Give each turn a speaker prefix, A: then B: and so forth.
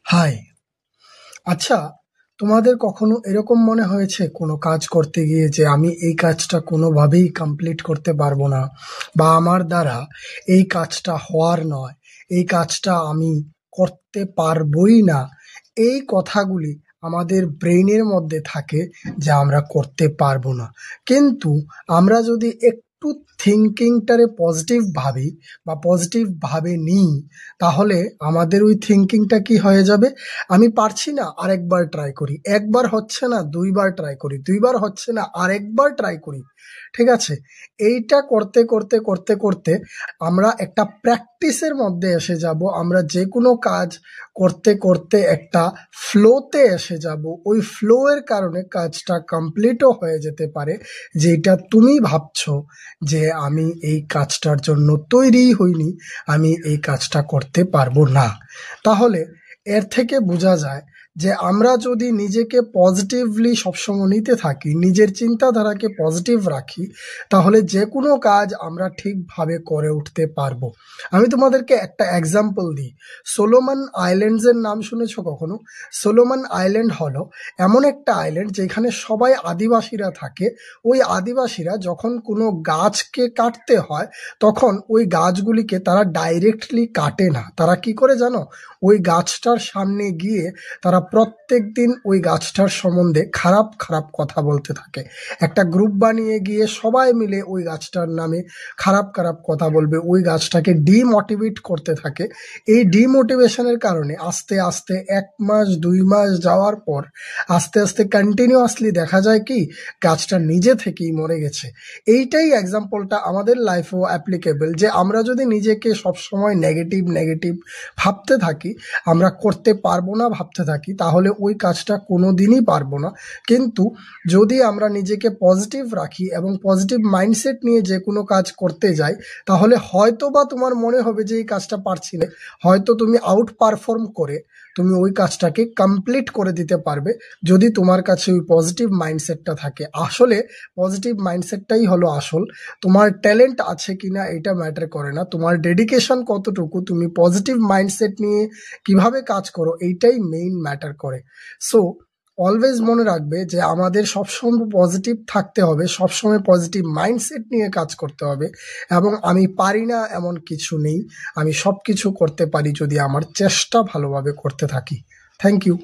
A: High! আচ্ছা, তোমাদের কখনো এরকম মনে হয়েছে কোনো কাজ করতে গিয়ে যে আমি এই কাজটা কোনোভাবেই কমপ্লিট করতে পারবো না, বা আমার দ্বারা এই কাজটা হওয়ার নয়, এই কাজটা আমি করতে পারবোই না। এই কথাগুলি আমাদের ব্রেইনের মধ্যে থাকে যে আমরা করতে পারবো না। কিন্তু আমরা যদি একটু থিঙ্কিংটারে পজিটিভ ভাবি বা পজিটিভ ভাবে নিই, তাহলে আমাদের ওই থিঙ্কিংটা কি হয়ে যাবে, আমি পারছি না, আরেকবার ট্রাই করি। একবার হচ্ছে না, দুইবার ট্রাই করি। দুইবার হচ্ছে না, আরেকবার ট্রাই করি। ঠিক আছে? এইটা করতে করতে করতে করতে আমরা একটা প্র্যাকটিসের মধ্যে এসে যাব। আমরা যে কোনো কাজ করতে করতে একটা ফ্লোতে এসে যাব। ওই ফ্লো এর কারণে কাজটা কমপ্লিটও হয়ে যেতে পারে, যেটা তুমি ভাবছো যে আমি এই কাজটার জন্য তৈরি হইনি, আমি এই কাজটা করতে পারবো না। তাহলে এর থেকে বোঝা যায় যে আমরা যদি নিজেকে পজিটিভলি সবসময় নিতে থাকি, নিজের চিন্তাধারাকে পজিটিভ রাখি, তাহলে যে কোনো কাজ আমরা ঠিকভাবে করে উঠতে পারবো। আমি তোমাদেরকে একটা এক্সাম্পল দিই। সোলোমন আইল্যান্ডসের নাম শুনেছো কখনো? সোলোমন আইল্যান্ড হলো এমন একটা আইল্যান্ড যেখানে সবাই আদিবাসীরা থাকে। ওই আদিবাসীরা যখন কোনো গাছকে কাটতে হয়, তখন ওই গাছগুলিকে তারা ডাইরেক্টলি কাটে না। তারা কি করে জানো? ওই গাছটার সামনে গিয়ে তারা প্রত্যেক দিন ওই গাছটার সম্বন্ধে খারাপ খারাপ কথা বলতে থাকে। একটা গ্রুপ বানিয়ে গিয়ে সবাই মিলে ওই গাছটার নামে খারাপ খারাপ কথা বলবে, ওই গাছটাকে ডিমোটিভেট করতে থাকে। এই ডিমোটিভেশনের কারণে আস্তে আস্তে 1 মাস 2 মাস যাওয়ার পর আস্তে আস্তে কন্টিনিউয়াসলি দেখা যায় কি গাছটা নিজে থেকেই মরে গেছে। এইটাই এক্সাম্পলটা আমাদের লাইফেও অ্যাপ্লিকেবল, যে আমরা যদি নিজেকে সবসময় নেগেটিভ নেগেটিভ ভাবতে থাকি, আমরা করতে পারবো না ভাবতে থাকি, তাহলে ওই কাজটা কোনো দিনই পারবো না। কিন্তু যদি আমরা নিজেকে পজিটিভ রাখি এবং পজিটিভ মাইন্ডসেট নিয়ে যে কোনো কাজ করতে যাই, তাহলে হয়তো বা তোমার মনে হবে যে এই কাজটা পারছি না, হয়তো তুমি আউট পারফর্ম করে তুমি ওই কাজটাকে কমপ্লিট করে দিতে পারবে, যদি তোমার কাছে ওই পজিটিভ মাইন্ডসেটটা থাকে। আসলে পজিটিভ মাইন্ডসেটটাই হলো আসল। তোমার ট্যালেন্ট আছে কিনা এটা ম্যাটার করে না, তোমার ডেডিকেশন কতটুকু, তুমি পজিটিভ মাইন্ডসেট নিয়ে কিভাবে কাজ করো, এইটাই মেইন ম্যাটার করে। সো অলওয়েজ মনে রাখবে যে আমাদের সবসময় পজিটিভ থাকতে হবে, সবসময় পজিটিভ মাইন্ডসেট নিয়ে কাজ করতে হবে। এবং আমি পারি না এমন কিছু নেই, আমি সব কিছু করতে পারি যদি আমার চেষ্টা ভালোভাবে করতে থাকি। Thank you.